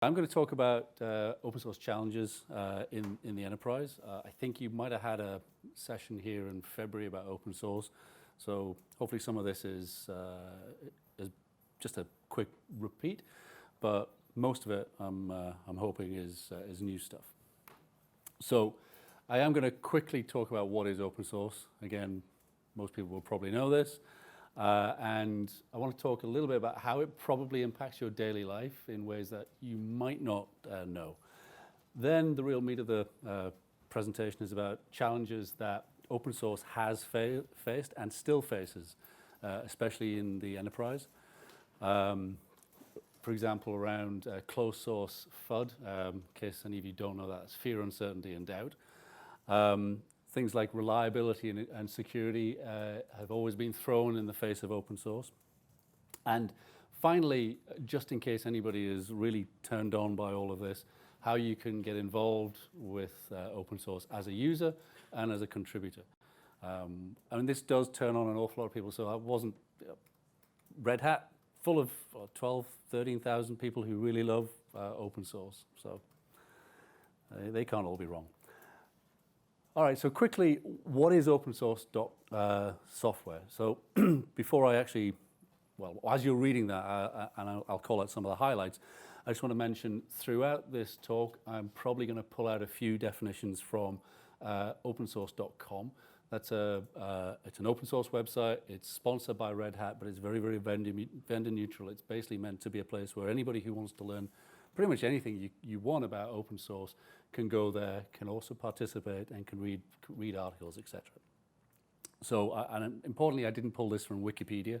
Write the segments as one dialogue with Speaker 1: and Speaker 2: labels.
Speaker 1: I'm going to talk about open source challenges in the enterprise. I think you might have had a session here in February about open source, so hopefully some of this is just a quick repeat, but most of it I'm hoping is new stuff. So I am going to quickly talk about what is open source. Again, most people will probably know this. And I want to talk a little bit about how it probably impacts your daily life in ways that you might not know. Then the real meat of the presentation is about challenges that open source has faced and still faces, especially in the enterprise. For example, around closed source FUD, in case any of you don't know that, it's fear, uncertainty, and doubt. Things like reliability and security have always been thrown in the face of open source. And finally, just in case anybody is really turned on by all of this, how you can get involved with open source as a user and as a contributor. I mean, this does turn on an awful lot of people. So I wasn't Red Hat, full of 12, 13,000 people who really love open source. So they can't all be wrong. All right, so quickly, what is open source software? So before I actually, well, as you're reading that, and I'll call out some of the highlights, I just want to mention throughout this talk, I'm probably going to pull out a few definitions from opensource.com. That's it's an open source website. It's sponsored by Red Hat, but it's very, very vendor neutral. It's basically meant to be a place where anybody who wants to learn pretty much anything you want about open source can go there, can also participate, and can read articles, etc. So, and importantly, I didn't pull this from Wikipedia,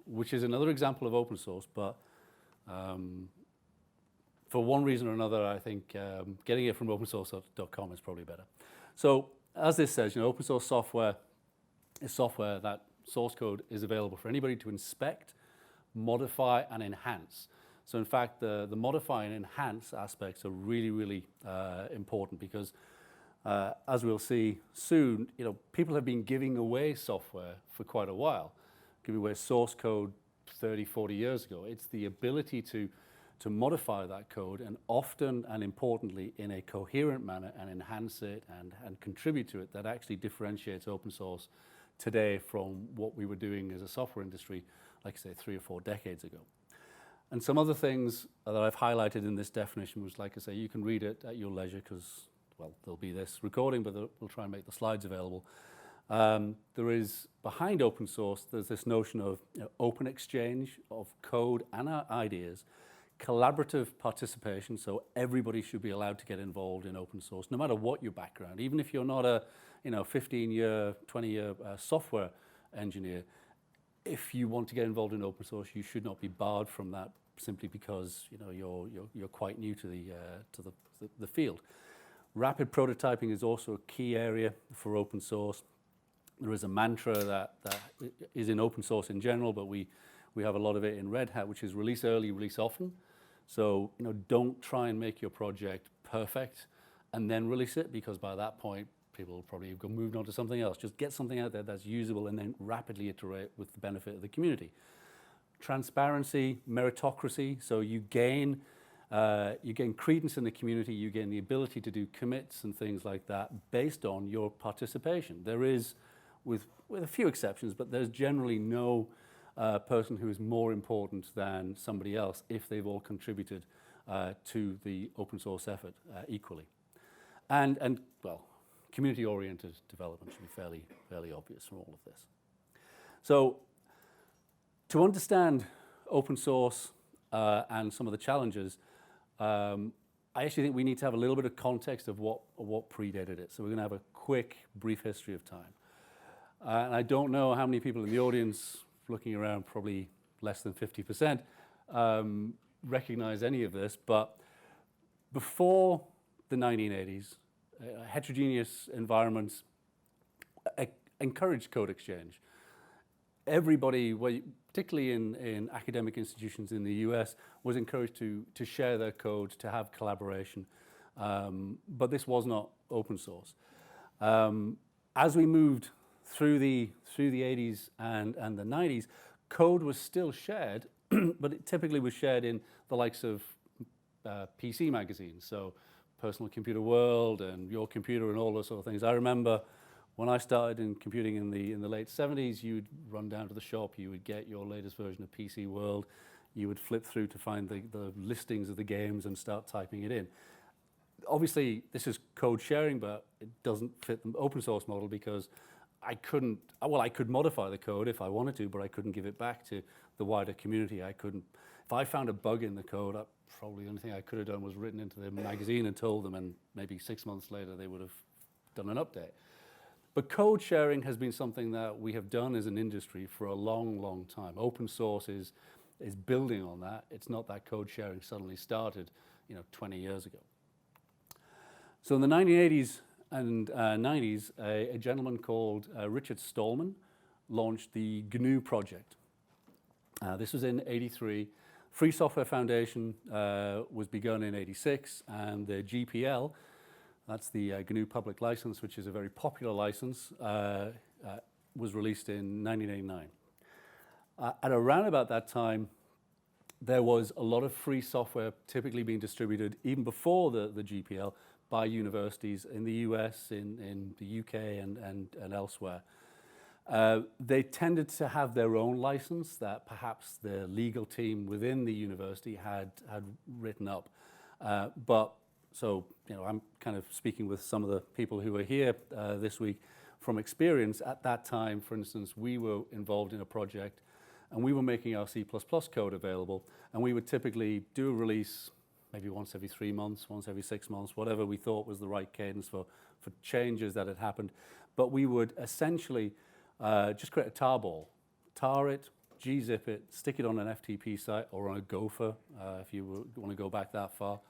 Speaker 1: which is another example of open source, but for one reason or another, I think getting it from opensource.com is probably better. So, as this says, open source software is software that source code is available for anybody to inspect, modify, and enhance. So in fact, the modify and enhance aspects are really, really important because, as we'll see soon, people have been giving away software for quite a while, giving away source code 30, 40 years ago. It's the ability to modify that code and often and importantly in a coherent manner and enhance it and contribute to it that actually differentiates open source today from what we were doing as a software industry, like I say, 3 or 4 decades ago. And some other things that I've highlighted in this definition, which, like I say, you can read it at your leisure because, well, there'll be this recording, but we'll try and make the slides available. There is, behind open source, there's this notion of open exchange of code and ideas, collaborative participation, so everybody should be allowed to get involved in open source, no matter what your background. Even if you're not a 15-year, 20-year software engineer, if you want to get involved in open source, you should not be barred from that simply because you're quite new to the field. Rapid prototyping is also a key area for open source. There is a mantra that is in open source in general, but we have a lot of it in Red Hat, which is release early, release often. So don't try and make your project perfect and then release it, because by that point people will probably have moved on to something else. Just get something out there that's usable and then rapidly iterate with the benefit of the community. Transparency, meritocracy, so you gain credence in the community, you gain the ability to do commits and things like that based on your participation. There is, with a few exceptions, but there's generally no person who is more important than somebody else if they've all contributed to the open source effort equally. And well, community-oriented development should be fairly obvious from all of this. So to understand open source and some of the challenges, I actually think we need to have a little bit of context of what predated it. So we're going to have a quick, brief history of time. And I don't know how many people in the audience, looking around, probably less than 50%, recognize any of this, but before the 1980s, heterogeneous environments encouraged code exchange. Everybody, particularly in academic institutions in the US, was encouraged to share their code, to have collaboration, but this was not open source. As we moved through the 80s and the 90s, code was still shared, but it typically was shared in the likes of PC magazines, so Personal Computer World and Your Computer and all those sort of things. I remember when I started in computing in the late 70s, you'd run down to the shop, you would get your latest version of PC World, you would flip through to find the listings of the games and start typing it in. Obviously, this is code sharing, but it doesn't fit the open source model because I could modify the code if I wanted to, but I couldn't give it back to the wider community. If I found a bug in the code, probably the only thing I could have done was written into the magazine and told them, and maybe 6 months later they would have done an update. But code sharing has been something that we have done as an industry for a long, long time. Open source is building on that. It's not that code sharing suddenly started, 20 years ago. So in the 1980s and 90s, a gentleman called Richard Stallman launched the GNU project. This was in '83. Free Software Foundation was begun in '86, and the GPL, that's the GNU public license, which is a very popular license, was released in 1989. At around about that time, there was a lot of free software typically being distributed, even before the GPL, by universities in the US, in the UK, and elsewhere. They tended to have their own license that perhaps the legal team within the university had written up. So I'm kind of speaking with some of the people who are here this week from experience. At that time, for instance, we were involved in a project and we were making our C++ code available, and we would typically do a release maybe once every 3 months, once every 6 months, whatever we thought was the right cadence for changes that had happened. But we would essentially just create a tarball, tar it, gzip it, stick it on an FTP site or on a Gopher, if you want to go back that far,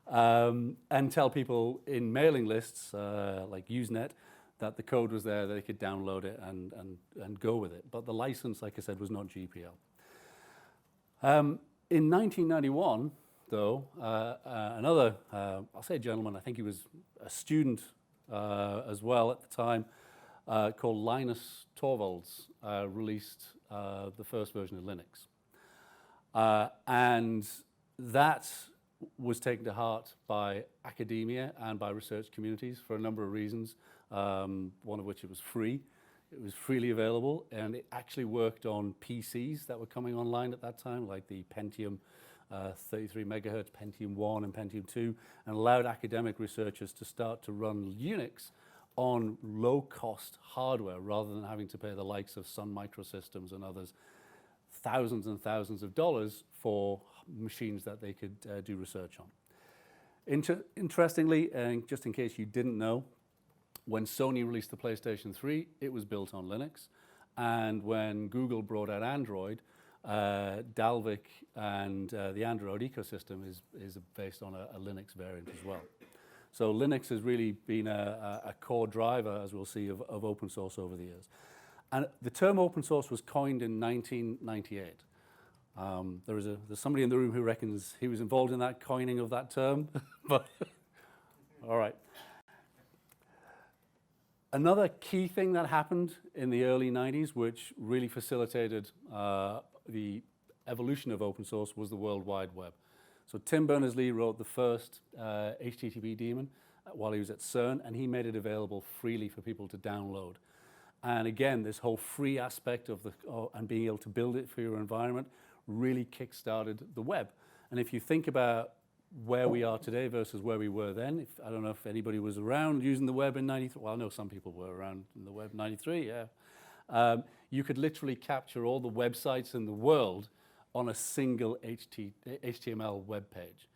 Speaker 1: and tell people in mailing lists like Usenet that the code was there, they could download it and go with it. But the license, like I said, was not GPL. In 1991, though, another, I'll say gentleman, I think he was a student as well at the time, called Linus Torvalds, released the first version of Linux. And that was taken to heart by academia and by research communities for a number of reasons, one of which it was free. It was freely available, and it actually worked on PCs that were coming online at that time, like the Pentium 33 megahertz, Pentium 1 and Pentium 2, and allowed academic researchers to start to run Unix on low-cost hardware rather than having to pay the likes of Sun Microsystems and others thousands and thousands of dollars for machines that they could do research on. Interestingly, and just in case you didn't know, when Sony released the PlayStation 3, it was built on Linux. And when Google brought out Android, Dalvik and the Android ecosystem is based on a Linux variant as well. So Linux has really been a core driver, as we'll see, of open source over the years. And the term open source was coined in 1998. There's somebody in the room who reckons he was involved in that coining of that term. But all right. Another key thing that happened in the early 90s, which really facilitated the evolution of open source, was the World Wide Web. So Tim Berners-Lee wrote the first HTTP daemon while he was at CERN, and he made it available freely for people to download. And again, this whole free aspect of and being able to build it for your environment really kick-started the web. And if you think about where we are today versus where we were then, I don't know if anybody was around using the web in 93. Well, I know some people were around in the web in 93, yeah. You could literally capture all the websites in the world on a single HTML web page.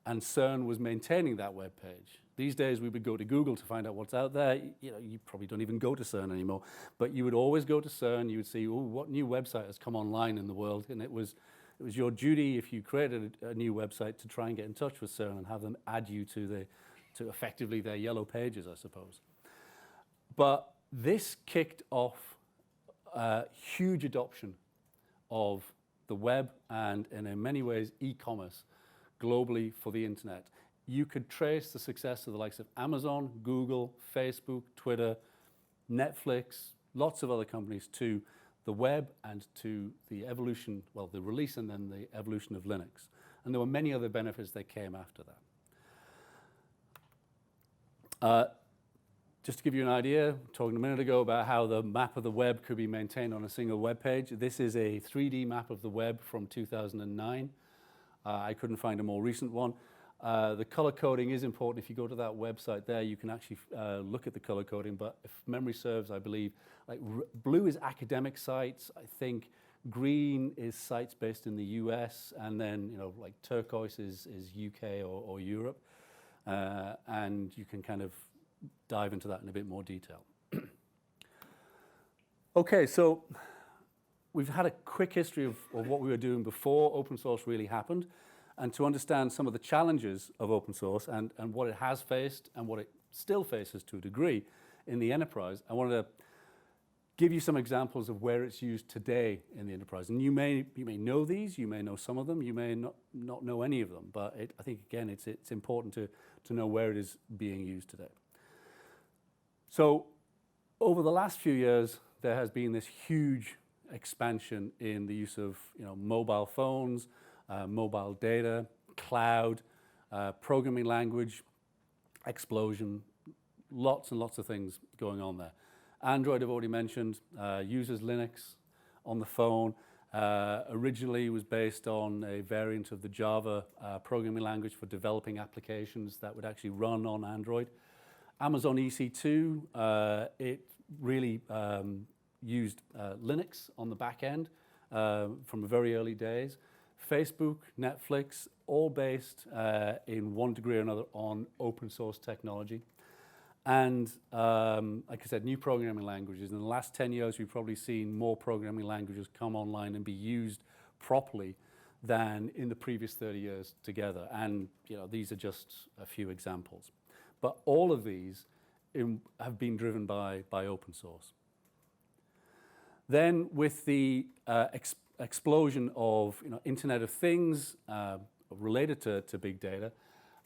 Speaker 1: And CERN was maintaining that web page. These days, we would go to Google to find out what's out there. You probably don't even go to CERN anymore. But you would always go to CERN. You would see, what new website has come online in the world? And it was your duty, if you created a new website, to try and get in touch with CERN and have them add you to effectively their yellow pages, I suppose. But this kicked off huge adoption of the web and in many ways e-commerce globally for the internet. You could trace the success of the likes of Amazon, Google, Facebook, Twitter, Netflix, lots of other companies to the web and to the evolution, well, the release and then the evolution of Linux. And there were many other benefits that came after that. Just to give you an idea, talking a minute ago about how the map of the web could be maintained on a single web page. This is a 3D map of the web from 2009. I couldn't find a more recent one. The color coding is important. If you go to that website there, you can actually look at the color coding. But if memory serves, I believe, like blue is academic sites. I think green is sites based in the US, and then like turquoise is UK or Europe. And you can kind of dive into that in a bit more detail. Okay, so we've had a quick history of what we were doing before open source really happened. And to understand some of the challenges of open source and what it has faced and what it still faces to a degree in the enterprise, I wanted to give you some examples of where it's used today in the enterprise. And you may know these, you may know some of them, you may not know any of them. But I think, again, it's important to know where it is being used today. So over the last few years, there has been this huge expansion in the use of mobile phones, mobile data, cloud, programming language, explosion, lots and lots of things going on there. Android, I've already mentioned, uses Linux on the phone. Originally was based on a variant of the Java programming language for developing applications that would actually run on Android. Amazon EC2, it really used Linux on the back end from the very early days. Facebook, Netflix, all based in one degree or another on open source technology. And like I said, new programming languages. In the last 10 years, we've probably seen more programming languages come online and be used properly than in the previous 30 years together. And these are just a few examples. But all of these have been driven by open source. Then with the explosion of Internet of Things related to big data,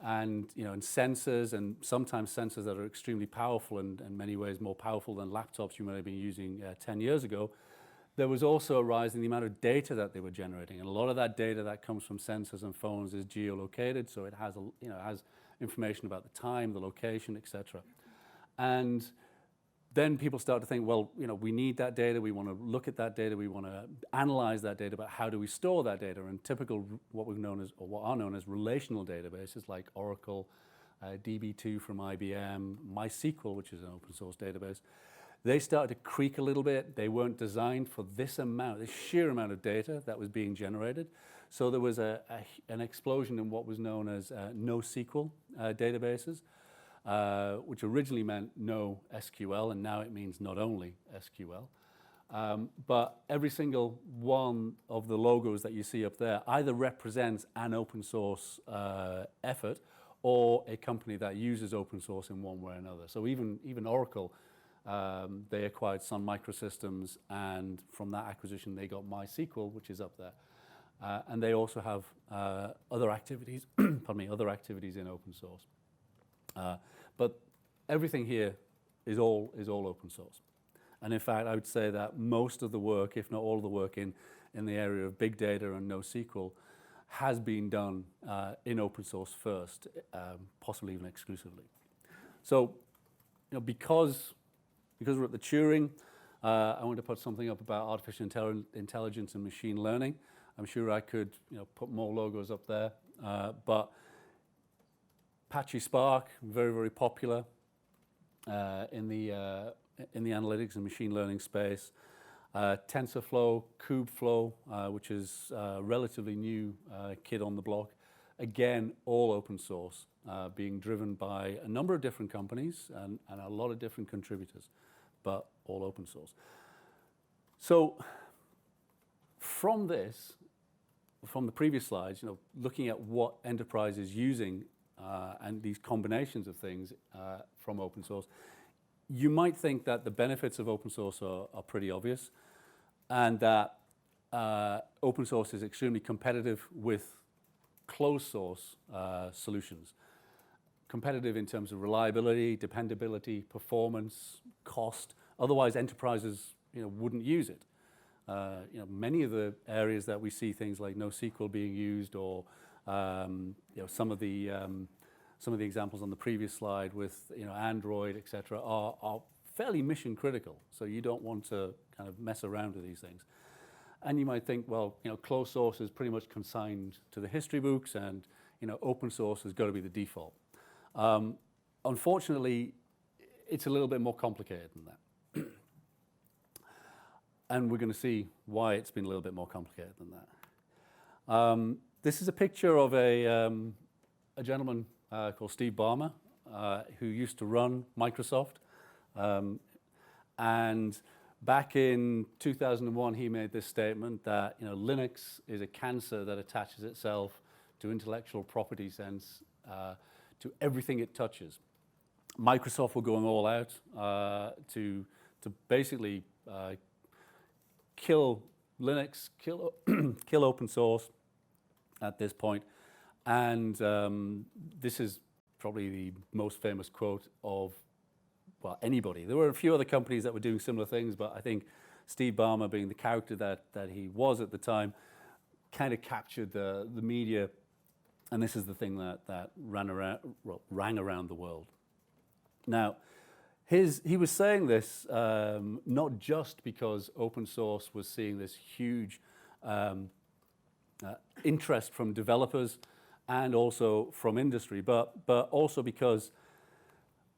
Speaker 1: and and sensors, and sometimes sensors that are extremely powerful and in many ways more powerful than laptops you might have been using 10 years ago, there was also a rise in the amount of data that they were generating. And a lot of that data that comes from sensors and phones is geolocated, so it has has information about the time, the location, etc. And then people start to think, well, we need that data, we want to look at that data, we want to analyze that data, but how do we store that data? And typical, what are known as relational databases like Oracle, DB2 from IBM, MySQL, which is an open source database, they started to creak a little bit. They weren't designed for this sheer amount of data that was being generated. So there was an explosion in what was known as NoSQL databases. Which originally meant no SQL, and now it means not only SQL. But every single one of the logos that you see up there either represents an open source effort or a company that uses open source in one way or another. So even Oracle, they acquired Sun Microsystems, and from that acquisition they got MySQL, which is up there. And they also have other activities, other activities in open source. But everything here is all open source. And in fact, I would say that most of the work, if not all of the work in the area of big data and NoSQL has been done in open source first, possibly even exclusively. So, because we're at the Turing, I want to put something up about artificial intelligence and machine learning. I'm sure I could put more logos up there, but Apache Spark, very, very popular in the analytics and machine learning space. TensorFlow, Kubeflow, which is a relatively new kid on the block. Again, all open source, being driven by a number of different companies and a lot of different contributors, but all open source. So from the previous slides, looking at what enterprise is using and these combinations of things from open source, you might think that the benefits of open source are pretty obvious, and that open source is extremely competitive with closed source solutions. Competitive in terms of reliability, dependability, performance, cost. Otherwise, enterprises wouldn't use it. Many of the areas that we see things like NoSQL being used, or Some of the examples on the previous slide with Android, etc., are fairly mission critical. So you don't want to kind of mess around with these things. And you might think, well, closed source is pretty much consigned to the history books, and open source has got to be the default. Unfortunately, it's a little bit more complicated than that. And we're going to see why it's been a little bit more complicated than that. This is a picture of a gentleman called Steve Ballmer, who used to run Microsoft. And back in 2001, he made this statement that Linux is a cancer that attaches itself to intellectual property sense to everything it touches. Microsoft were going all out to basically kill Linux, kill open source at this point. And this is probably the most famous quote of, well, anybody. There were a few other companies that were doing similar things, but I think Steve Ballmer, being the character that he was at the time, kind of captured the media. And this is the thing that rang around the world. Now, he was saying this not just because open source was seeing this huge interest from developers and also from industry, but also because,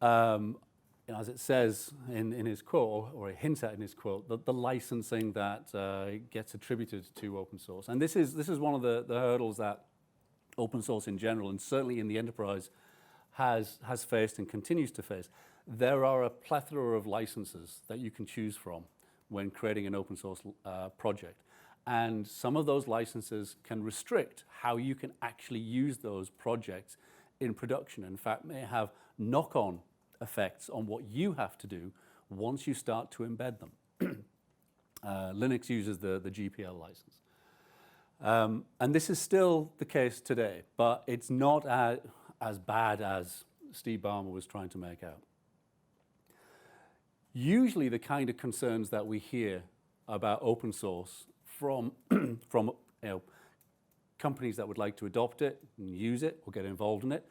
Speaker 1: as it says in his quote, or it hints at in his quote, the licensing that gets attributed to open source. And this is one of the hurdles that open source in general, and certainly in the enterprise, has faced and continues to face. There are a plethora of licenses that you can choose from when creating an open source project. And some of those licenses can restrict how you can actually use those projects in production. In fact, may have knock-on effects on what you have to do once you start to embed them. Linux uses the GPL license. And this is still the case today, but it's not as bad as Steve Ballmer was trying to make out. Usually the kind of concerns that we hear about open source from companies that would like to adopt it and use it or get involved in it,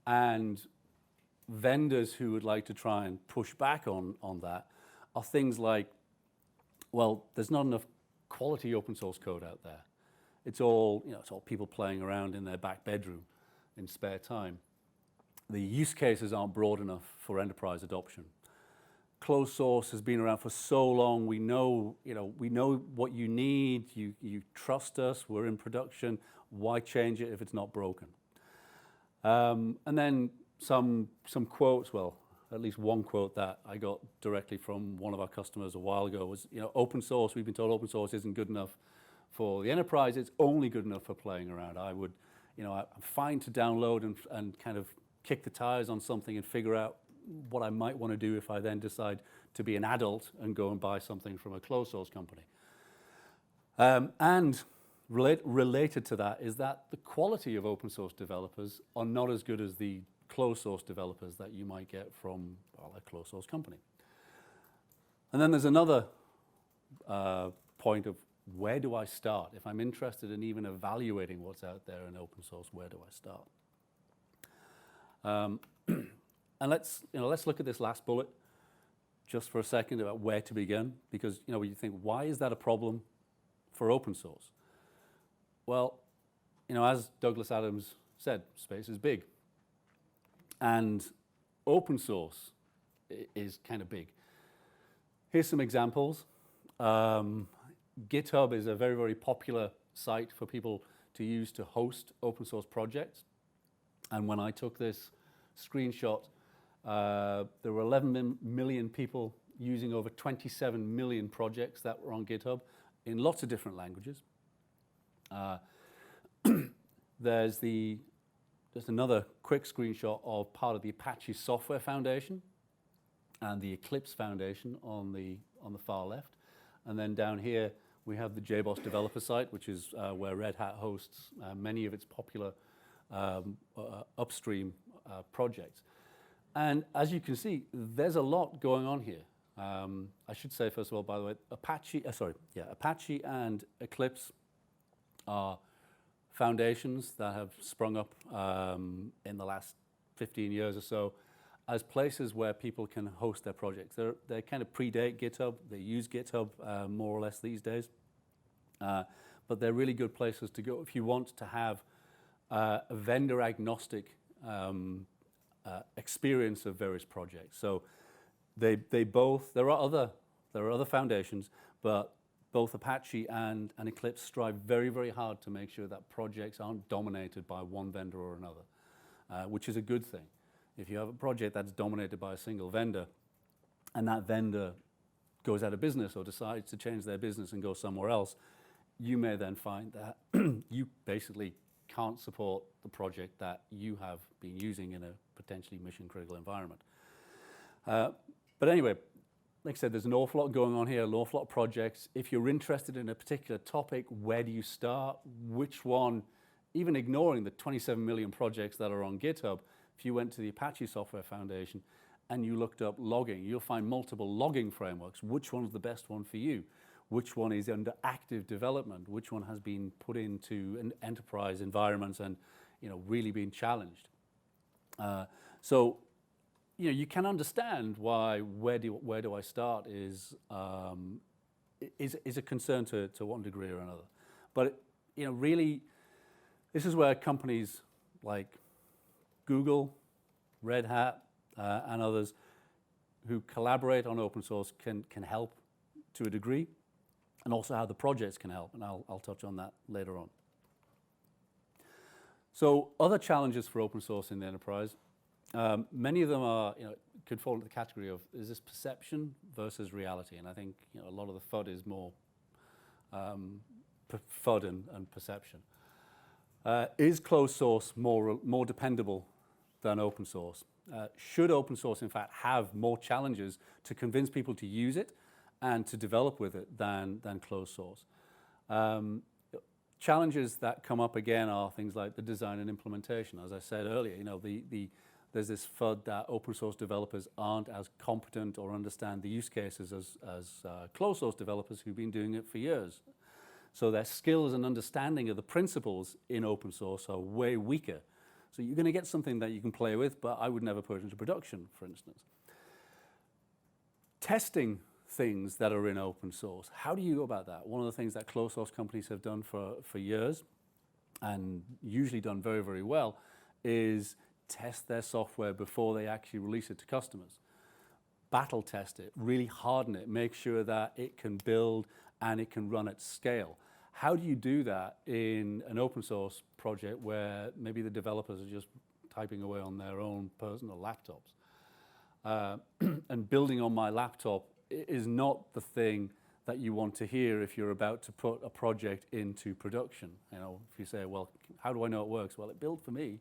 Speaker 1: and vendors who would like to try and push back on that, are things like, well, there's not enough quality open source code out there. It's all people playing around in their back bedroom in spare time. The use cases aren't broad enough for enterprise adoption. Closed source has been around for so long. We know what you need. You trust us. We're in production. Why change it if it's not broken? And then some quotes. Well, at least one quote that I got directly from one of our customers a while ago was, open source. We've been told open source isn't good enough for the enterprise. It's only good enough for playing around. I'm fine to download and kind of kick the tires on something and figure out what I might want to do if I then decide to be an adult and go and buy something from a closed source company. And related to that is that the quality of open source developers are not as good as the closed source developers that you might get from a closed source company. And then there's another point of, where do I start? If I'm interested in even evaluating what's out there in open source, where do I start? And let's look at this last bullet just for a second about where to begin, because when you think, why is that a problem for open source? Well, as Douglas Adams said, space is big, and open source is kind of big. Here's some examples. GitHub is a very, very popular site for people to use to host open source projects. And when I took this screenshot, there were 11 million people using over 27 million projects that were on GitHub in lots of different languages. There's another quick screenshot of part of the Apache Software Foundation and the Eclipse Foundation on the far left. And then down here, we have the JBoss developer site, which is where Red Hat hosts many of its popular upstream projects. And as you can see, there's a lot going on here. I should say, first of all, by the way, Apache and Eclipse are foundations that have sprung up in the last 15 years or so as places where people can host their projects. They kind of predate GitHub. They use GitHub more or less these days. But they're really good places to go if you want to have a vendor agnostic experience of various projects. So they both, there are other foundations, but both Apache and Eclipse strive very, very hard to make sure that projects aren't dominated by one vendor or another, which is a good thing. If you have a project that's dominated by a single vendor and that vendor goes out of business or decides to change their business and go somewhere else, you may then find that you basically can't support the project that you have been using in a potentially mission-critical environment. But anyway, like I said, there's an awful lot going on here, an awful lot of projects. If you're interested in a particular topic, where do you start? Which one? Even ignoring the 27 million projects that are on GitHub, if you went to the Apache Software Foundation and you looked up logging, you'll find multiple logging frameworks. Which one's the best one for you? Which one is under active development? Which one has been put into an enterprise environments and really been challenged? So you can understand why where do I start is a concern to one degree or another. But really, this is where companies like Google, Red Hat, and others who collaborate on open source can help to a degree, and also how the projects can help, and I'll touch on that later on. So other challenges for open source in the enterprise, many of them are, could fall into the category of, is this perception versus reality? And I think a lot of the FUD is more FUD and perception. Is closed source more dependable than open source? Should open source, in fact, have more challenges to convince people to use it and to develop with it than closed source? Challenges that come up again are things like the design and implementation. As I said earlier, there's this FUD that open source developers aren't as competent or understand the use cases as closed source developers who've been doing it for years. So their skills and understanding of the principles in open source are way weaker. So you're going to get something that you can play with, but I would never put it into production, for instance. Testing things that are in open source. How do you go about that? One of the things that closed source companies have done for years, and usually done very, very well, is test their software before they actually release it to customers. Battle test it, really harden it, make sure that it can build and it can run at scale. How do you do that in an open source project where maybe the developers are just typing away on their own personal laptops? And building on my laptop is not the thing that you want to hear if you're about to put a project into production. If you say, well, how do I know it works? Well, it built for me.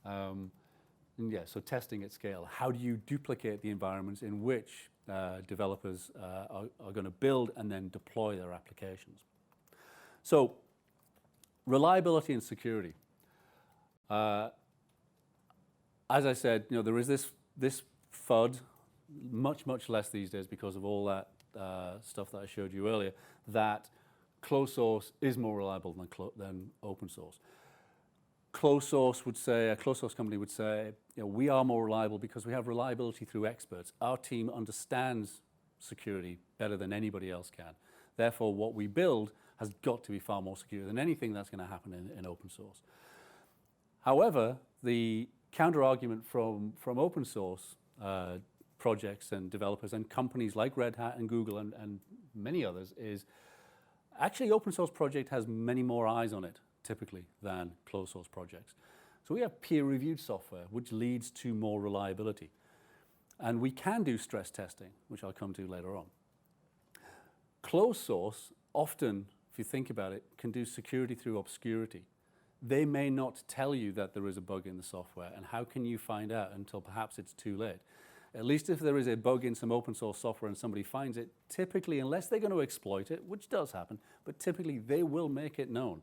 Speaker 1: So testing at scale. How do you duplicate the environments in which developers are going to build and then deploy their applications? So reliability and security. As I said, there is this FUD, much less these days because of all that stuff that I showed you earlier, that closed source is more reliable than open source. Closed source a closed source company would say, we are more reliable because we have reliability through experts. Our team understands security better than anybody else can. Therefore, what we build has got to be far more secure than anything that's going to happen in open source. However, the counter-argument from open source projects and developers and companies like Red Hat and Google and many others is actually open source project has many more eyes on it typically than closed source projects. So we have peer-reviewed software, which leads to more reliability. And we can do stress testing, which I'll come to later on. Closed source often, if you think about it, can do security through obscurity. They may not tell you that there is a bug in the software, and how can you find out until perhaps it's too late? At least if there is a bug in some open source software and somebody finds it, typically, unless they're going to exploit it, which does happen, but typically they will make it known.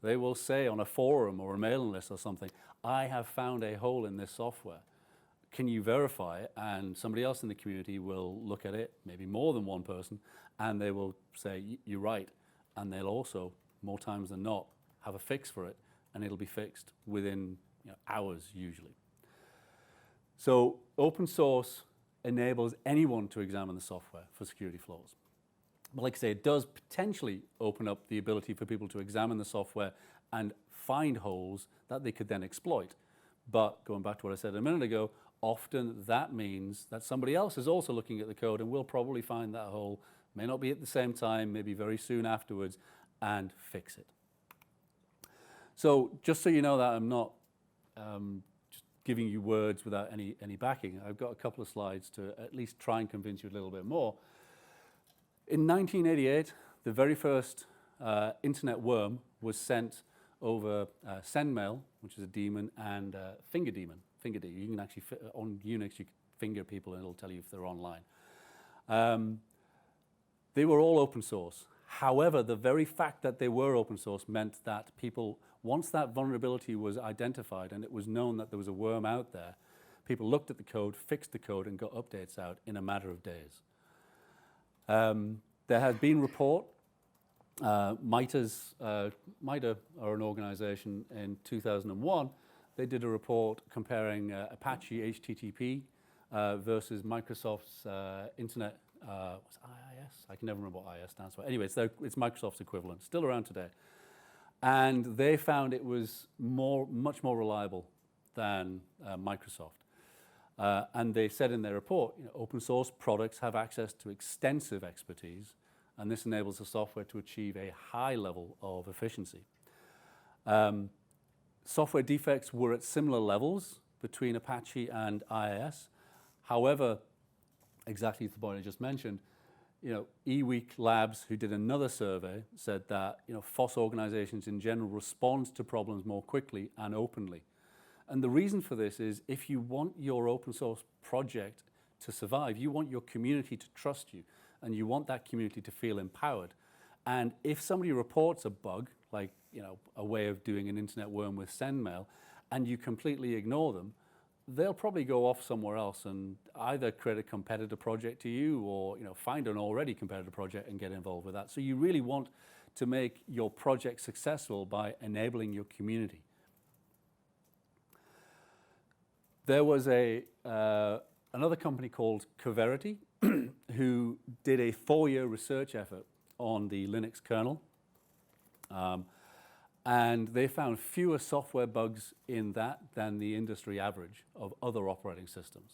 Speaker 1: They will say on a forum or a mailing list or something, I have found a hole in this software. Can you verify it? And somebody else in the community will look at it, maybe more than one person, and they will say, you're right. And they'll also, more times than not, have a fix for it, and it'll be fixed within hours usually. So open source enables anyone to examine the software for security flaws. But like I say, it does potentially open up the ability for people to examine the software and find holes that they could then exploit. But going back to what I said a minute ago, often that means that somebody else is also looking at the code and will probably find that hole, may not be at the same time, maybe very soon afterwards, and fix it. So just so you know that I'm not just giving you words without any backing, I've got a couple of slides to at least try and convince you a little bit more. In 1988, the very first internet worm was sent over SendMail, which is a daemon, and finger daemon. You can actually, on Unix, you can finger people and it'll tell you if they're online. They were all open source. However, the very fact that they were open source meant that people, once that vulnerability was identified and it was known that there was a worm out there, people looked at the code, fixed the code, and got updates out in a matter of days. There has been report, MITRE are an organization in 2001, they did a report comparing Apache HTTP versus Microsoft's Internet, what's IIS? I can never remember what IIS stands for. Anyway, it's Microsoft's equivalent, still around today. And they found it was much more reliable than Microsoft. And they said in their report, open source products have access to extensive expertise, and this enables the software to achieve a high level of efficiency. Software defects were at similar levels between Apache and IIS. However, exactly the point I just mentioned, eWeek Labs, who did another survey, said that FOSS organizations in general respond to problems more quickly and openly. And the reason for this is if you want your open source project to survive, you want your community to trust you, and you want that community to feel empowered. And if somebody reports a bug, like a way of doing an internet worm with SendMail, and you completely ignore them, they'll probably go off somewhere else and either create a competitor project to you or find an already competitor project and get involved with that. So you really want to make your project successful by enabling your community. There was another company called Coverity who did a 4-year research effort on the Linux kernel. And they found fewer software bugs in that than the industry average of other operating systems.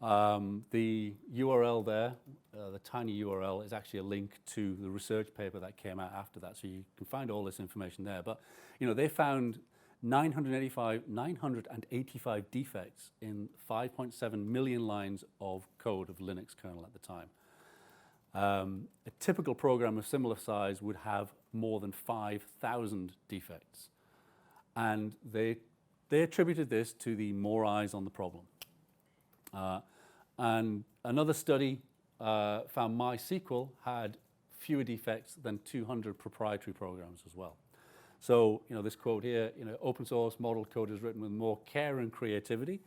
Speaker 1: The URL there, the tiny URL, is actually a link to the research paper that came out after that, so you can find all this information there. But they found 985 defects in 5.7 million lines of code of Linux kernel at the time. A typical program of similar size would have more than 5,000 defects. And they attributed this to the more eyes on the problem. And another study found MySQL had fewer defects than 200 proprietary programs as well. So, this quote here, open source model code is written with more care and creativity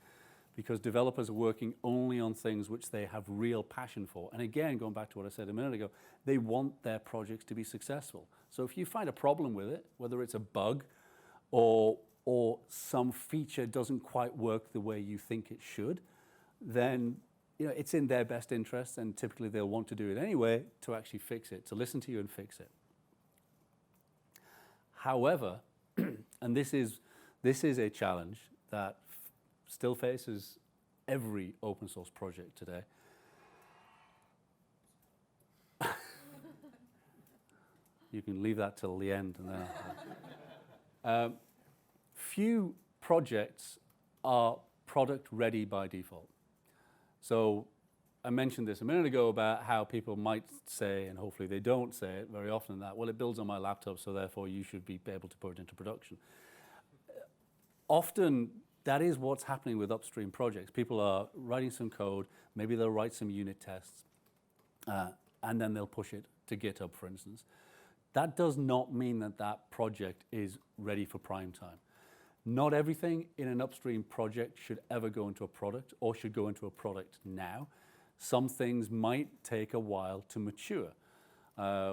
Speaker 1: because developers are working only on things which they have real passion for. And again, going back to what I said a minute ago, they want their projects to be successful. So if you find a problem with it, whether it's a bug or some feature doesn't quite work the way you think it should, then it's in their best interest, and typically they'll want to do it anyway to actually fix it, to listen to you and fix it. However, and this is a challenge that still faces every open source project today. You can leave that till the end. And then few projects are product ready by default. So I mentioned this a minute ago about how people might say, and hopefully they don't say it very often, that, well, it builds on my laptop, so therefore you should be able to put it into production. Often, that is what's happening with upstream projects. People are writing some code, maybe they'll write some unit tests, and then they'll push it to GitHub, for instance. That does not mean that that project is ready for prime time. Not everything in an upstream project should ever go into a product or should go into a product now. Some things might take a while to mature.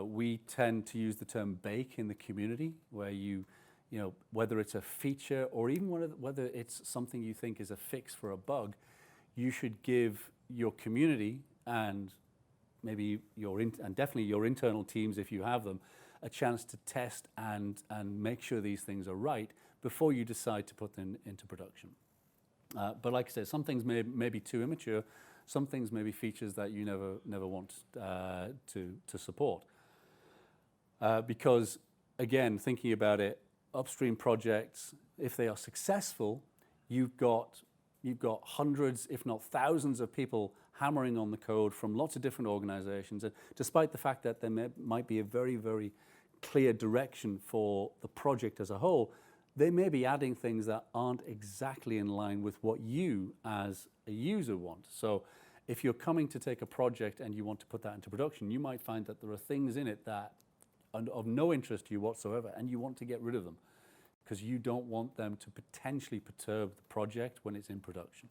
Speaker 1: We tend to use the term bake in the community, where you know, whether it's a feature or even whether it's something you think is a fix for a bug, you should give your community and maybe and definitely your internal teams, if you have them, a chance to test and make sure these things are right before you decide to put them into production. But like I said, some things may be too immature. Some things may be features that you never want to support. Because again, thinking about it, upstream projects, if they are successful, you've got hundreds, if not thousands, of people hammering on the code from lots of different organizations. And despite the fact that there might be a very, very clear direction for the project as a whole, they may be adding things that aren't exactly in line with what you as a user want. So if you're coming to take a project and you want to put that into production, you might find that there are things in it that are of no interest to you whatsoever, and you want to get rid of them because you don't want them to potentially perturb the project when it's in production.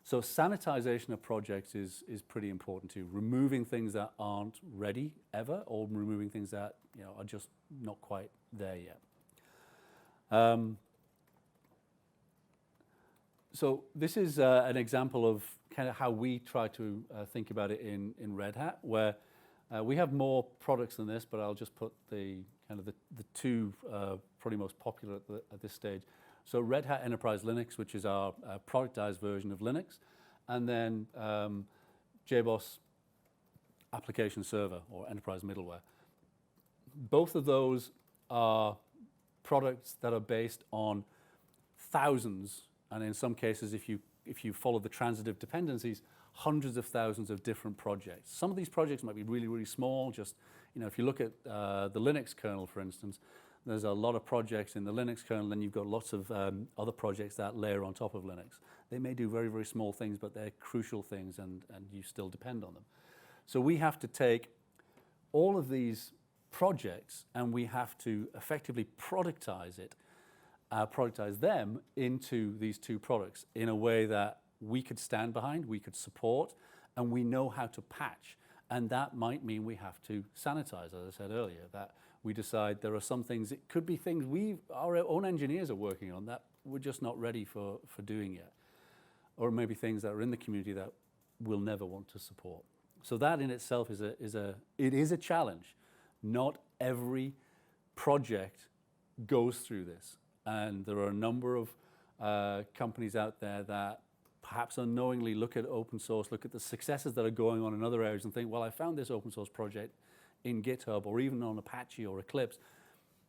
Speaker 1: So sanitization of projects is pretty important too. Removing things that aren't ready ever, or removing things that are just not quite there yet. So this is an example of kind of how we try to think about it in Red Hat, where we have more products than this, but I'll just put the two probably most popular at this stage. So Red Hat Enterprise Linux, which is our productized version of Linux, and then JBoss Application Server or Enterprise Middleware. Both of those are products that are based on thousands, and in some cases, if you follow the transitive dependencies, hundreds of thousands of different projects. Some of these projects might be really, really small. Just, if you look at the Linux kernel, for instance, there's a lot of projects in the Linux kernel, and you've got lots of other projects that layer on top of Linux. They may do very, very small things, but they're crucial things, and you still depend on them. So we have to take all of these projects, and we have to effectively productize them into these two products in a way that we could stand behind, we could support, and we know how to patch. And that might mean we have to sanitize, as I said earlier, that we decide there are some things, it could be things our own engineers are working on that we're just not ready for doing yet. Or maybe things that are in the community that we'll never want to support. So that in itself is a challenge. Not every project goes through this. And there are a number of companies out there that perhaps unknowingly look at open source, look at the successes that are going on in other areas and think, well, I found this open source project in GitHub or even on Apache or Eclipse.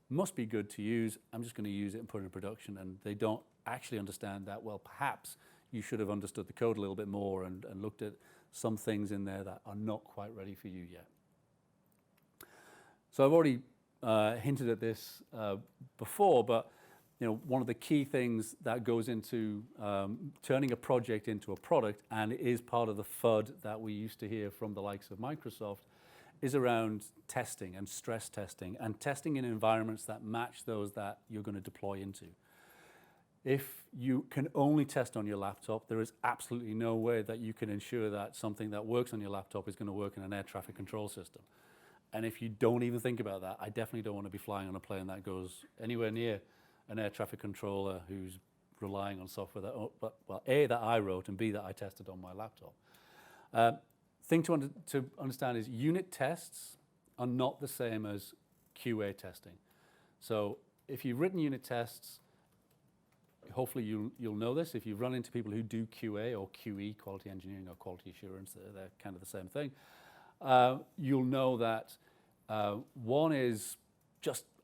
Speaker 1: Must be good to use. I'm just going to use it and put it in production. And they don't actually understand that, well, perhaps you should have understood the code a little bit more and looked at some things in there that are not quite ready for you yet. So I've already hinted at this before, but one of the key things that goes into turning a project into a product, and it is part of the FUD that we used to hear from the likes of Microsoft, is around testing and stress testing and testing in environments that match those that you're going to deploy into. If you can only test on your laptop, there is absolutely no way that you can ensure that something that works on your laptop is going to work in an air traffic control system. And if you don't even think about that, I definitely don't want to be flying on a plane that goes anywhere near an air traffic controller who's relying on software that, well, A, that I wrote, and B, that I tested on my laptop. Thing to understand is unit tests are not the same as QA testing. So if you've written unit tests, hopefully you'll know this. If you've run into people who do QA or QE, quality engineering or quality assurance, they're kind of the same thing. You'll know that one is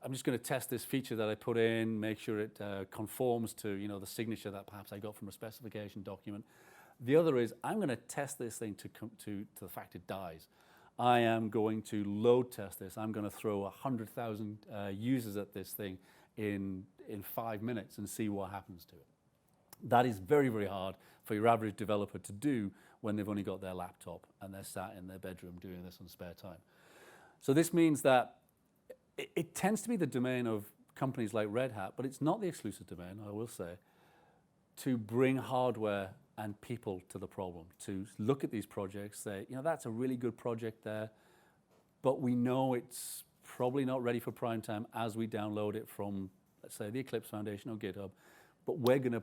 Speaker 1: I'm just going to test this feature that I put in, make sure it conforms to the signature that perhaps I got from a specification document. The other is I'm going to test this thing to the fact it dies. I am going to load test this. I'm going to throw 100,000 users at this thing in 5 minutes and see what happens to it. That is very, very hard for your average developer to do when they've only got their laptop and they're sat in their bedroom doing this on spare time. So this means that it tends to be the domain of companies like Red Hat, but it's not the exclusive domain, I will say, to bring hardware and people to the problem, to look at these projects, say, that's a really good project there. but we know it's probably not ready for prime time as we download it from, let's say, the Eclipse Foundation or GitHub. But we're gonna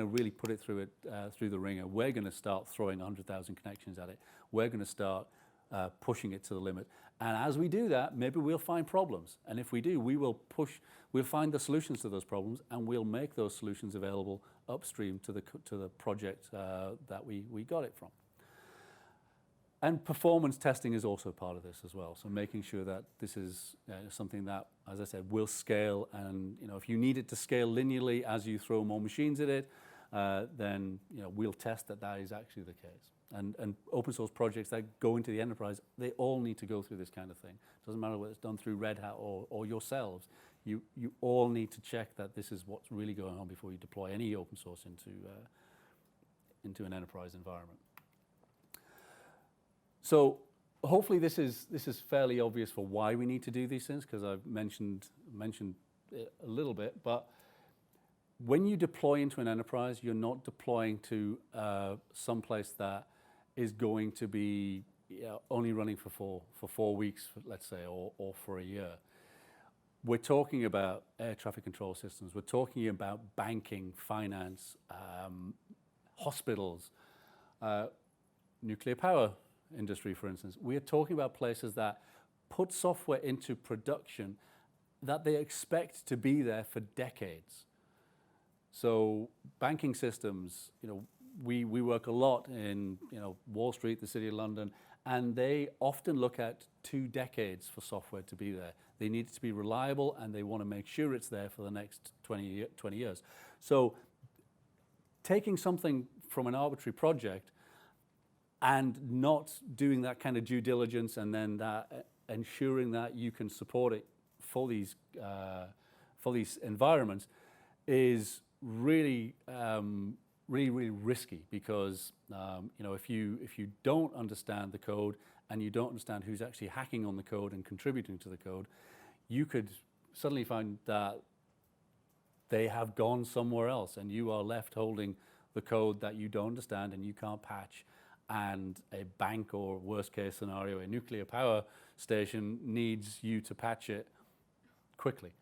Speaker 1: really put it through the ringer. We're gonna start throwing 100,000 connections at it. We're gonna start pushing it to the limit. And as we do that, maybe we'll find problems. And if we do, we'll find the solutions to those problems, and we'll make those solutions available upstream to the project that we got it from. And performance testing is also part of this as well. So making sure that this is something that, as I said, will scale. And if you need it to scale linearly as you throw more machines at it, then we'll test that is actually the case. And open source projects that go into the enterprise, they all need to go through this kind of thing. It doesn't matter whether it's done through Red Hat or yourselves. You all need to check that this is what's really going on before you deploy any open source into an enterprise environment. So hopefully this is fairly obvious for why we need to do these things, because I've mentioned it a little bit. But when you deploy into an enterprise, you're not deploying to some place that is going to be only running for 4 weeks, let's say, or for a year. We're talking about air traffic control systems. We're talking about banking, finance, hospitals, nuclear power industry, for instance. We are talking about places that put software into production that they expect to be there for decades. So banking systems, we work a lot in Wall Street, the City of London, and they often look at 2 decades for software to be there. They need it to be reliable, and they want to make sure it's there for the next 20 years. So taking something from an arbitrary project and not doing that kind of due diligence, and then ensuring that you can support it for these environments is really really risky, because if you don't understand the code and you don't understand who's actually hacking on the code and contributing to the code, you could suddenly find that they have gone somewhere else, and you are left holding the code that you don't understand and you can't patch. And a bank, or worst case scenario, a nuclear power station, needs you to patch it quickly.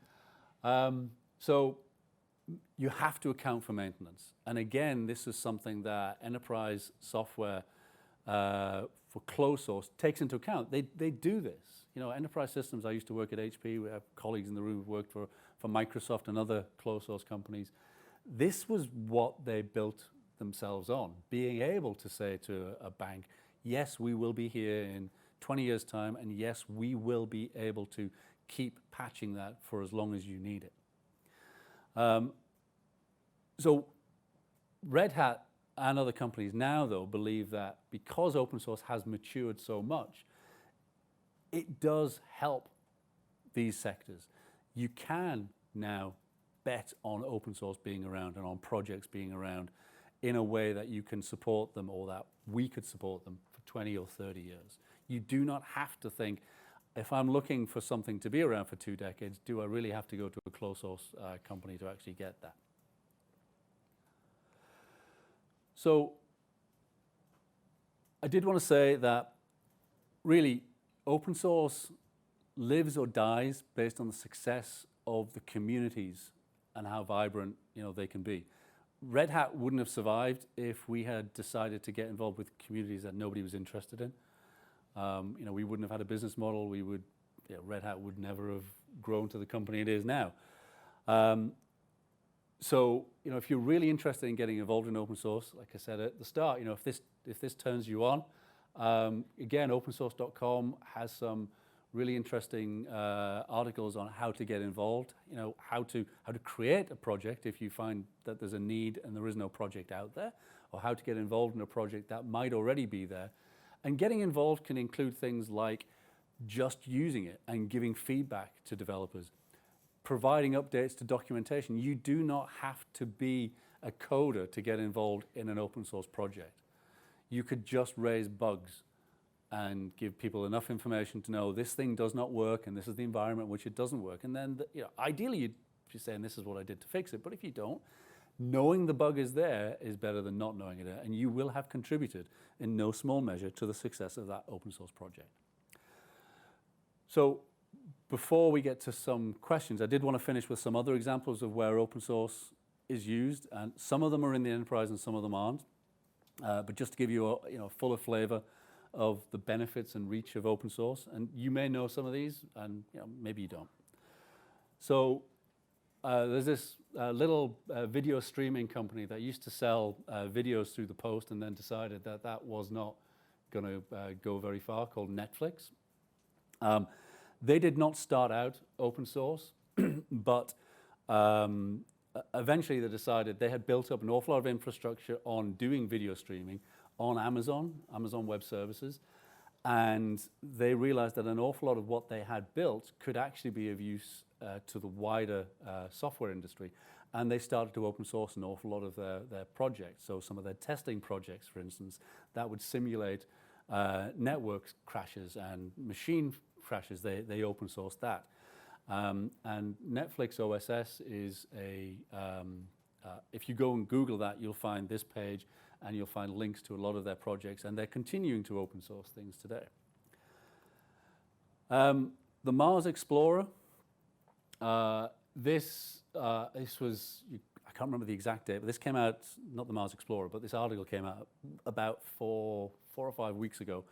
Speaker 1: So you have to account for maintenance. And again, this is something that enterprise software for closed source takes into account. They do this. Enterprise systems, I used to work at HP. We have colleagues in the room who worked for Microsoft and other closed source companies. This was what they built themselves on, being able to say to a bank, yes, we will be here in 20 years' time, and yes, we will be able to keep patching that for as long as you need it. So Red Hat and other companies now, though, believe that because open source has matured so much, it does help these sectors. You can now bet on open source being around and on projects being around in a way that you can support them, or that we could support them for 20 or 30 years. You do not have to think, if I'm looking for something to be around for 2 decades, do I really have to go to a closed source company to actually get that? So I did want to say that really open source lives or dies based on the success of the communities and how vibrant they can be. Red Hat wouldn't have survived if we had decided to get involved with communities that nobody was interested in. We wouldn't have had a business model. Red Hat would never have grown to the company it is now. So if you're really interested in getting involved in open source, like I said at the start, if this turns you on, again, opensource.com has some really interesting articles on how to get involved, how to create a project if you find that there's a need and there is no project out there, or how to get involved in a project that might already be there. And getting involved can include things like just using it and giving feedback to developers, providing updates to documentation. You do not have to be a coder to get involved in an open source project. You could just raise bugs and give people enough information to know this thing does not work and this is the environment in which it doesn't work. And then, ideally, you'd be saying this is what I did to fix it. But if you don't, knowing the bug is there is better than not knowing it. And you will have contributed in no small measure to the success of that open source project. So before we get to some questions, I did want to finish with some other examples of where open source is used, and some of them are in the enterprise and some of them aren't. But just to give you a fuller flavor of the benefits and reach of open source, and you may know some of these, and maybe you don't. So there's this little video streaming company that used to sell videos through the post, and then decided that that was not going to go very far, called Netflix. They did not start out open source, but eventually they decided they had built up an awful lot of infrastructure on doing video streaming on Amazon Web Services, and they realized that an awful lot of what they had built could actually be of use to the wider software industry, and they started to open source an awful lot of their projects. So some of their testing projects, for instance, that would simulate network crashes and machine crashes, they open sourced that. And Netflix OSS is if you go and Google that, you'll find this page and you'll find links to a lot of their projects, and they're continuing to open source things today. The Mars Explorer, this was, I can't remember the exact date, but this came out, not the Mars Explorer, but this article came out about four or 5 weeks ago.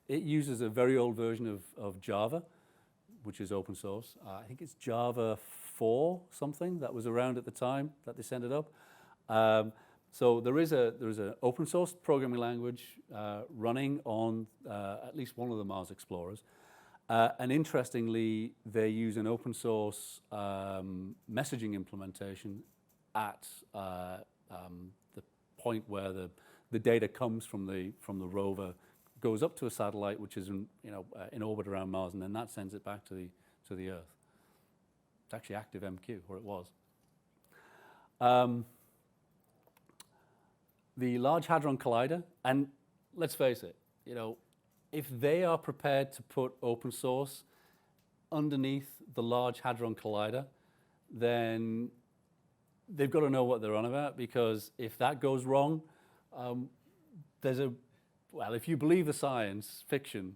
Speaker 1: It uses a very old version of Java, which is open source. I think it's Java 4 something that was around at the time that they sent it up. So there is an open source programming language running on at least one of the Mars Explorers. And interestingly, they use an open source messaging implementation at the point where the data comes from the rover, goes up to a satellite which is in orbit around Mars, and then that sends it back to the Earth. It's actually ActiveMQ, or it was. The Large Hadron Collider, and let's face it, if they are prepared to put open source underneath the Large Hadron Collider, then they've got to know what they're on about, because if that goes wrong, if you believe the science fiction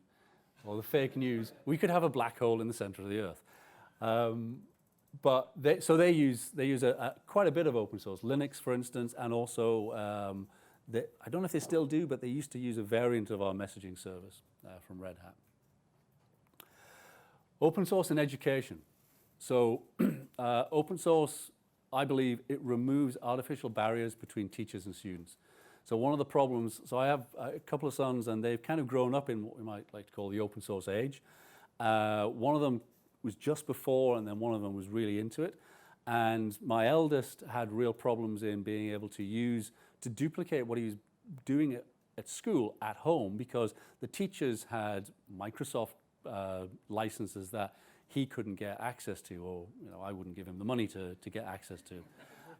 Speaker 1: or the fake news, we could have a black hole in the center of the Earth. But they use quite a bit of open source, Linux, for instance, and also I don't know if they still do, but they used to use a variant of our messaging service from Red Hat. Open source in education. So open source, I believe, it removes artificial barriers between teachers and students. So one of the problems, so I have a couple of sons, and they've kind of grown up in what we might like to call the open source age. One of them was just before, and then one of them was really into it. And my eldest had real problems in being able to duplicate what he was doing at school at home, because the teachers had Microsoft licenses that he couldn't get access to, or I wouldn't give him the money to get access to.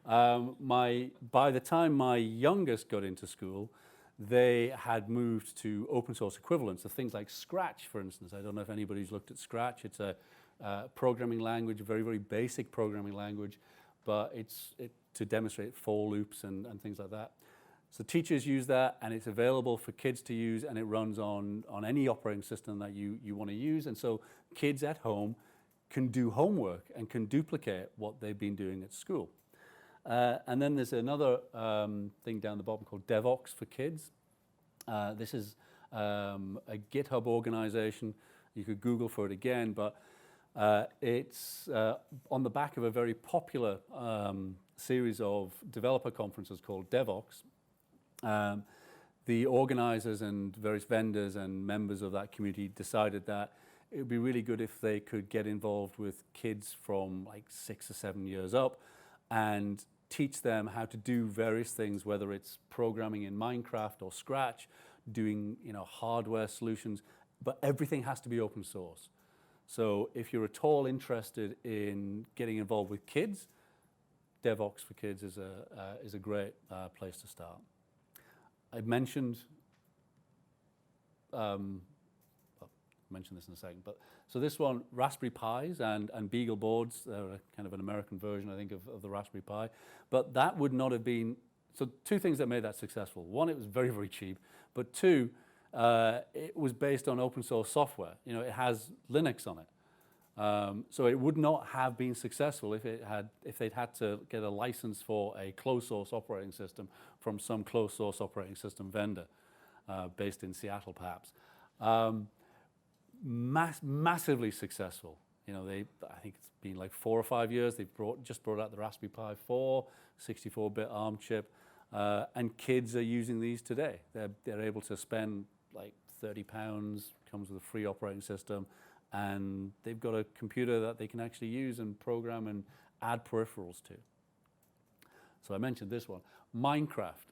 Speaker 1: By the time my youngest got into school, they had moved to open source equivalents of things like Scratch, for instance. I don't know if anybody's looked at Scratch. It's a programming language, a very, very basic programming language, but it's to demonstrate for loops and things like that. So teachers use that, and it's available for kids to use, and it runs on any operating system that you want to use. And so kids at home can do homework and can duplicate what they've been doing at school. And then there's another thing down the bottom called DevOps for Kids. This is a GitHub organization. You could Google for it again, but it's on the back of a very popular series of developer conferences called DevOps. The organizers and various vendors and members of that community decided that it would be really good if they could get involved with kids from like 6 or 7 years up and teach them how to do various things, whether it's programming in Minecraft or Scratch, doing hardware solutions, but everything has to be open source. So if you're at all interested in getting involved with kids, DevOps for Kids is a great place to start. I mentioned I'll mention this in a second, but so this one, Raspberry Pis and Beagle boards, they're kind of an American version, I think, of the Raspberry Pi, but that would not have been, so two things that made that successful. One, it was very, very cheap, but two, it was based on open source software. You know, it has Linux on it. So it would not have been successful if they'd had to get a license for a closed source operating system from some closed source operating system vendor based in Seattle, perhaps. Massively successful. You know, I think it's been like 4 or 5 years. They've just brought out the Raspberry Pi 4, 64-bit ARM chip, and kids are using these today. They're able to spend like £30, comes with a free operating system, and they've got a computer that they can actually use and program and add peripherals to. So I mentioned this one, Minecraft.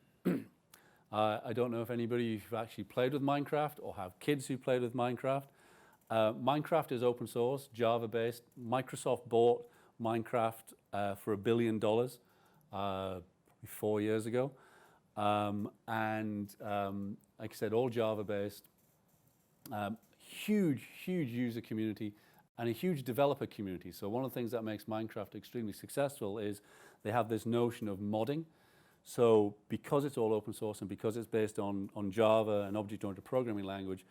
Speaker 1: I don't know if anybody who've actually played with Minecraft or have kids who played with Minecraft. Minecraft is open source, Java-based. Microsoft bought Minecraft for $1 billion 4 years ago. Like I said, all Java-based. Huge user community and a huge developer community. So one of the things that makes Minecraft extremely successful is they have this notion of modding. So because it's all open source and because it's based on Java, an object-oriented programming language,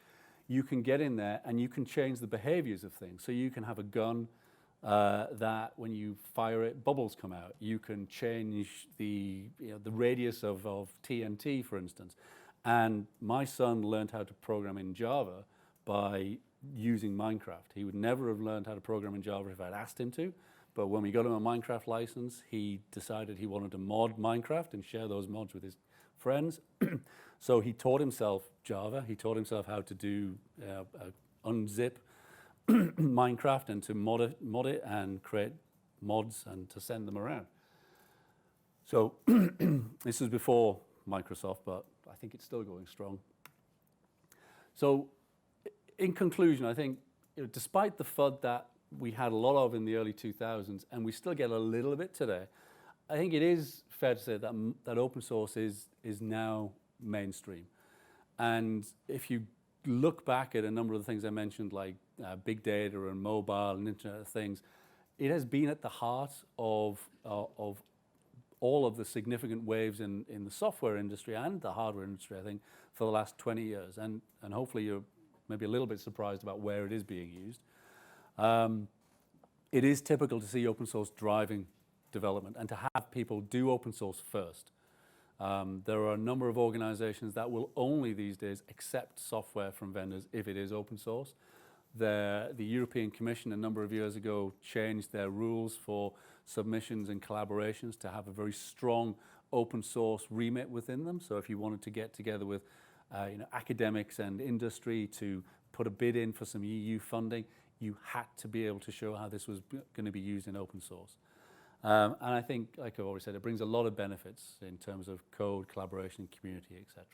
Speaker 1: you can get in there and you can change the behaviors of things. So you can have a gun that when you fire it, bubbles come out. You can change the radius of TNT, for instance. And my son learned how to program in Java by using Minecraft. He would never have learned how to program in Java if I'd asked him to. But when we got him a Minecraft license, he decided he wanted to mod Minecraft and share those mods with his friends. So he taught himself Java. He taught himself how to do unzip Minecraft and to mod it and create mods and to send them around. So this was before Microsoft, but I think it's still going strong. So in conclusion, I think despite the FUD that we had a lot of in the early 2000s, and we still get a little bit today, I think it is fair to say that open source is now mainstream. And if you look back at a number of the things I mentioned, like big data and mobile and Internet of Things, it has been at the heart of all of the significant waves in the software industry and the hardware industry, I think, for the last 20 years. And hopefully you're maybe a little bit surprised about where it is being used. It is typical to see open source driving development and to have people do open source first. There are a number of organizations that will only these days accept software from vendors if it is open source. The European Commission a number of years ago changed their rules for submissions and collaborations to have a very strong open source remit within them. So if you wanted to get together with academics and industry to put a bid in for some EU funding, you had to be able to show how this was going to be used in open source. And I think, like I've already said, it brings a lot of benefits in terms of code, collaboration, community, etc.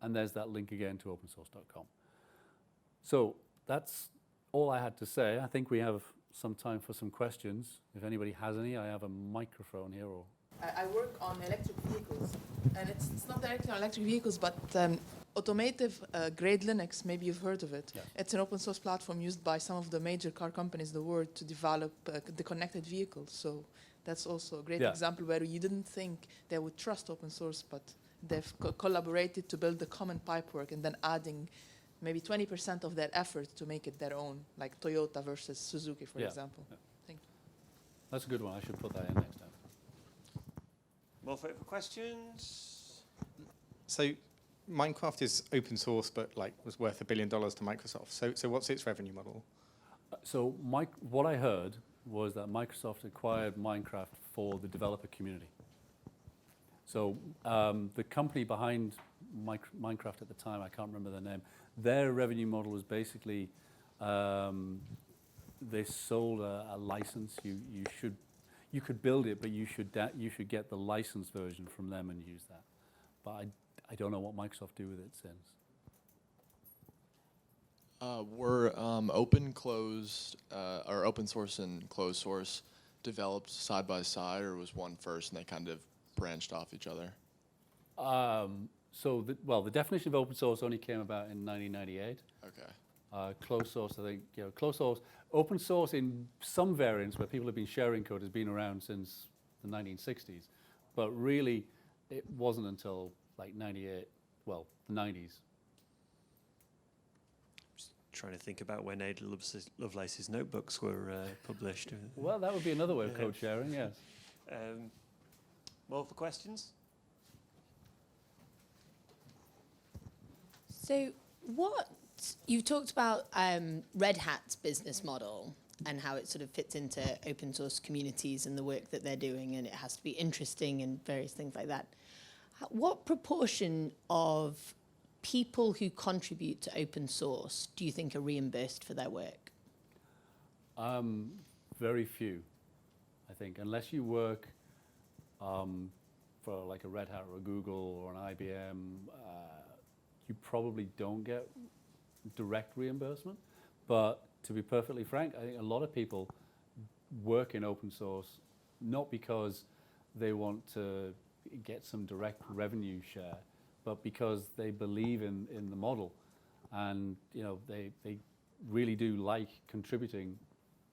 Speaker 1: And there's that link again to opensource.com. So that's all I had to say. I think we have some time for some questions. If anybody has any, I have a microphone here. Or
Speaker 2: I work on electric vehicles, and it's not directly on electric vehicles, but automotive grade Linux, maybe you've heard of it.
Speaker 1: Yes.
Speaker 2: It's an open source platform used by some of the major car companies in the world to develop the connected vehicles. So that's also a great example where you didn't think they would trust open source, but they've collaborated to build the common pipework and then adding maybe 20% of their effort to make it their own, like Toyota versus Suzuki, for example. Yeah. Thank you.
Speaker 1: That's a good one. I should put that in next time.
Speaker 3: More for questions?
Speaker 4: So Minecraft is open source, but was worth $1 billion to Microsoft. So what's its revenue model?
Speaker 1: So what I heard was that Microsoft acquired Minecraft for the developer community. So the company behind Minecraft at the time, I can't remember their name, their revenue model was basically they sold a license. You could build it, but you should get the licensed version from them and use that. But I don't know what Microsoft do with it since.
Speaker 5: Were open, closed, or open source and closed source developed side by side, or was one first and they kind of branched off each other?
Speaker 1: So the definition of open source only came about in 1998.
Speaker 5: Okay.
Speaker 1: Closed source, I think, closed source. Open source in some variants where people have been sharing code has been around since the 1960s. But really, it wasn't until like 98, the 90s,
Speaker 3: trying to think about when Ada Lovelace's notebooks were published.
Speaker 1: Well, that would be another way of code sharing, yes.
Speaker 3: More for questions?
Speaker 6: So you've talked about Red Hat's business model and how it sort of fits into open source communities and the work that they're doing, and it has to be interesting and various things like that. What proportion of people who contribute to open source do you think are reimbursed for their work?
Speaker 1: Very few, I think, unless you work for like a Red Hat or a Google or an IBM, you probably don't get direct reimbursement. But to be perfectly frank, I think a lot of people work in open source not because they want to get some direct revenue share, but because they believe in the model, and they really do like contributing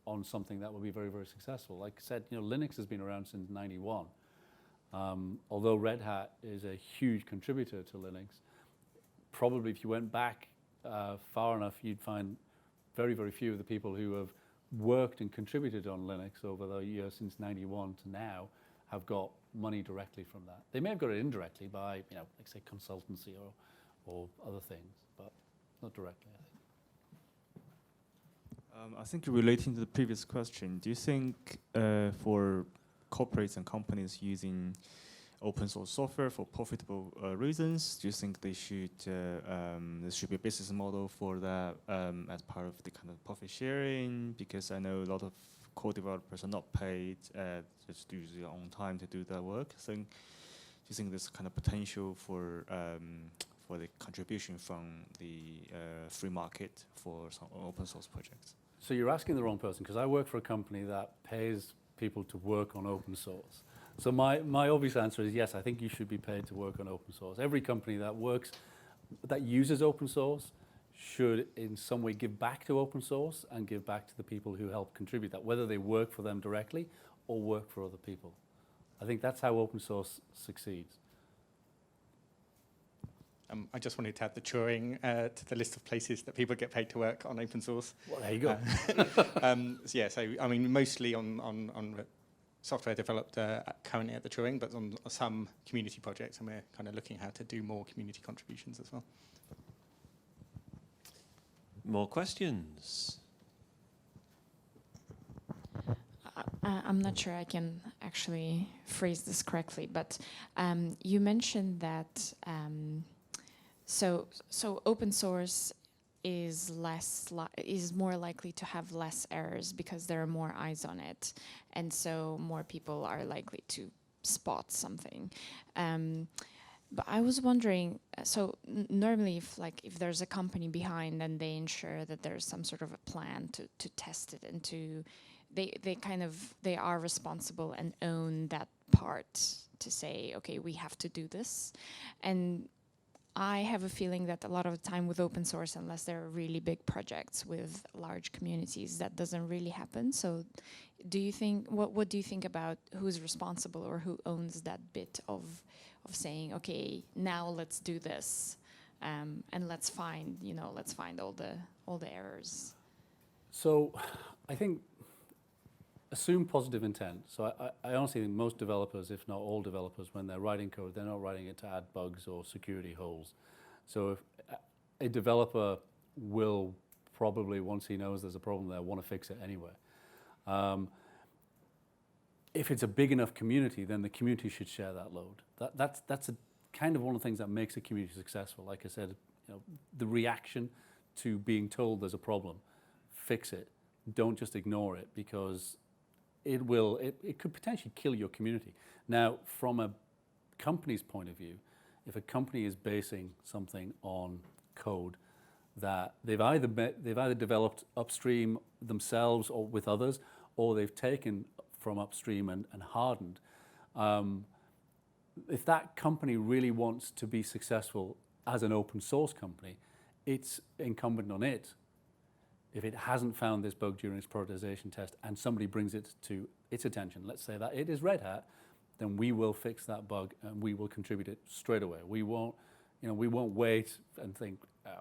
Speaker 1: on something that will be very, very successful. Like I said, Linux has been around since '91. Although Red Hat is a huge contributor to Linux, probably if you went back far enough, you'd find very, very few of the people who have worked and contributed on Linux over the years since '91 to now have got money directly from that. They may have got it indirectly by, like say consultancy or other things, but not directly, I think.
Speaker 7: I think relating to the previous question, do you think for corporates and companies using open source software for profitable reasons, do you think they should there should be a business model for that as part of the kind of profit sharing? Because I know a lot of code developers are not paid just usually on time to do their work. So do you think there's kind of potential for the contribution from the free market for some open source projects?
Speaker 1: So you're asking the wrong person, because I work for a company that pays people to work on open source. So my obvious answer is yes, I think you should be paid to work on open source. Every company that uses open source should in some way give back to open source and give back to the people who help contribute that, whether they work for them directly or work for other people. I think that's how open source succeeds.
Speaker 4: I just wanted to add the Turing to the list of places that people get paid to work on open source.
Speaker 1: Well, there you go.
Speaker 4: So I mean, mostly on software developed currently at the Turing, but on some community projects, and we're kind of looking how to do more community contributions as well.
Speaker 3: More questions?
Speaker 8: I'm not sure I can actually phrase this correctly, but you mentioned that so open source is more likely to have less errors because there are more eyes on it, and so more people are likely to spot something. But I was wondering, so normally if there's a company behind and they ensure that there's some sort of a plan to test it and they are responsible and own that part to say, okay, we have to do this. And I have a feeling that a lot of the time with open source, unless there are really big projects with large communities, that doesn't really happen. So do you think, what do you think about who's responsible or who owns that bit of saying, okay, now let's do this, and let's find all the errors?
Speaker 1: So I think assume positive intent. So I honestly think most developers, if not all developers, when they're writing code, they're not writing it to add bugs or security holes. So if a developer will probably, once he knows there's a problem there, want to fix it anyway. If it's a big enough community, then the community should share that load. That's a kind of one of the things that makes a community successful. Like I said, the reaction to being told there's a problem, fix it. Don't just ignore it, because it could potentially kill your community. Now, from a company's point of view, if a company is basing something on code that they've either developed upstream themselves or with others, or they've taken from upstream and hardened, if that company really wants to be successful as an open source company, it's incumbent on it. If it hasn't found this bug during its prioritization test and somebody brings it to its attention, let's say that it is Red Hat, then we will fix that bug and we will contribute it straight away. We won't wait and think,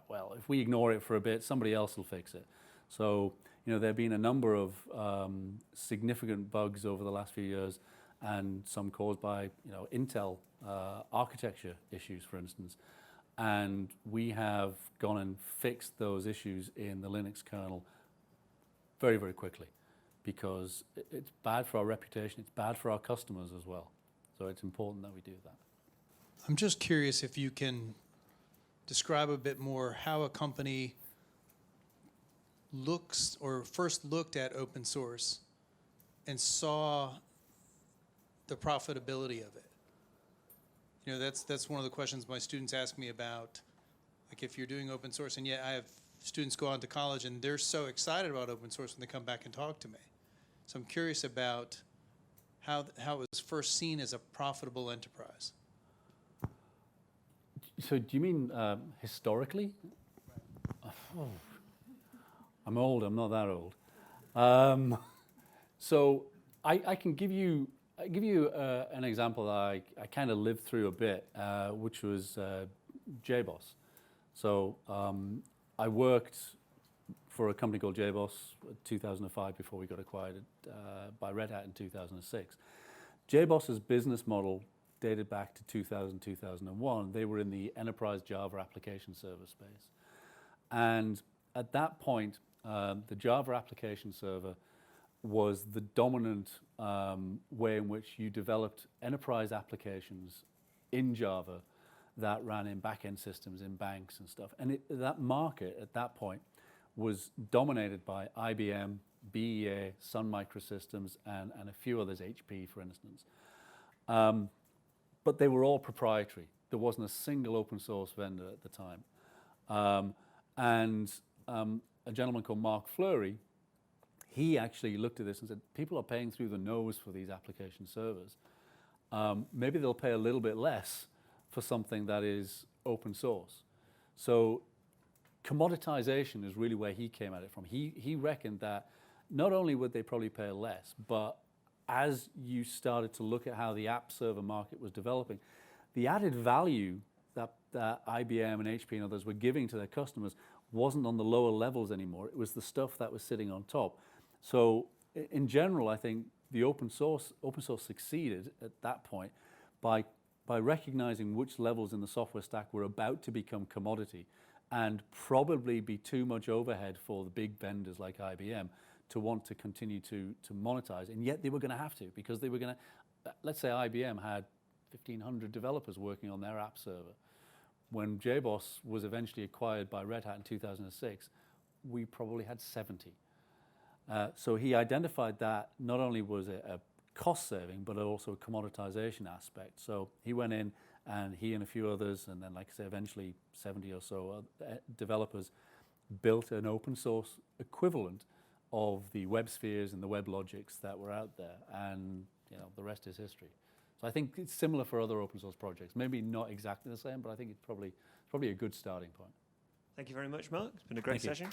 Speaker 1: well, if we ignore it for a bit, somebody else will fix it. So, there have been a number of significant bugs over the last few years, and some caused by, Intel architecture issues, for instance. And we have gone and fixed those issues in the Linux kernel very, very quickly, because it's bad for our reputation, it's bad for our customers as well. So it's important that we do that.
Speaker 9: I'm just curious if you can describe a bit more how a company looks or first looked at open source and saw the profitability of it. That's one of the questions my students ask me about, like if you're doing open source, and yet I have students go on to college and they're so excited about open source when they come back and talk to me. So I'm curious about how it was first seen as a profitable enterprise.
Speaker 1: So do you mean historically? Oh, I'm old, I'm not that old. So I can give you an example that I kind of lived through a bit, which was JBoss. So I worked for a company called JBoss in 2005 before we got acquired by Red Hat in 2006. JBoss's business model dated back to 2000, 2001. They were in the enterprise Java application server space. And at that point, the Java application server was the dominant way in which you developed enterprise applications in Java that ran in back-end systems, in banks and stuff. And that market at that point was dominated by IBM, BEA, Sun Microsystems, and a few others, HP, for instance. But they were all proprietary. There wasn't a single open source vendor at the time. A gentleman called Mark Fleury, he actually looked at this and said, people are paying through the nose for these application servers. Maybe they'll pay a little bit less for something that is open source. So commoditization is really where he came at it from. He reckoned that not only would they probably pay less, but as you started to look at how the app server market was developing, the added value that IBM and HP and others were giving to their customers wasn't on the lower levels anymore. It was the stuff that was sitting on top. So in general, I think the open source succeeded at that point by recognizing which levels in the software stack were about to become commodity and probably be too much overhead for the big vendors like IBM to want to continue to monetize. And yet they were going to have to, because they were going to, let's say IBM had 1,500 developers working on their app server. When JBoss was eventually acquired by Red Hat in 2006, we probably had 70. So he identified that not only was it a cost saving, but also a commoditization aspect. So he went in and he and a few others, and then like I say, eventually 70 or so developers built an open source equivalent of the WebSpheres and the WebLogics that were out there. And the rest is history. So I think it's similar for other open source projects. Maybe not exactly the same, but I think it's probably a good starting point.
Speaker 3: Thank you very much, Mark. It's been a great session.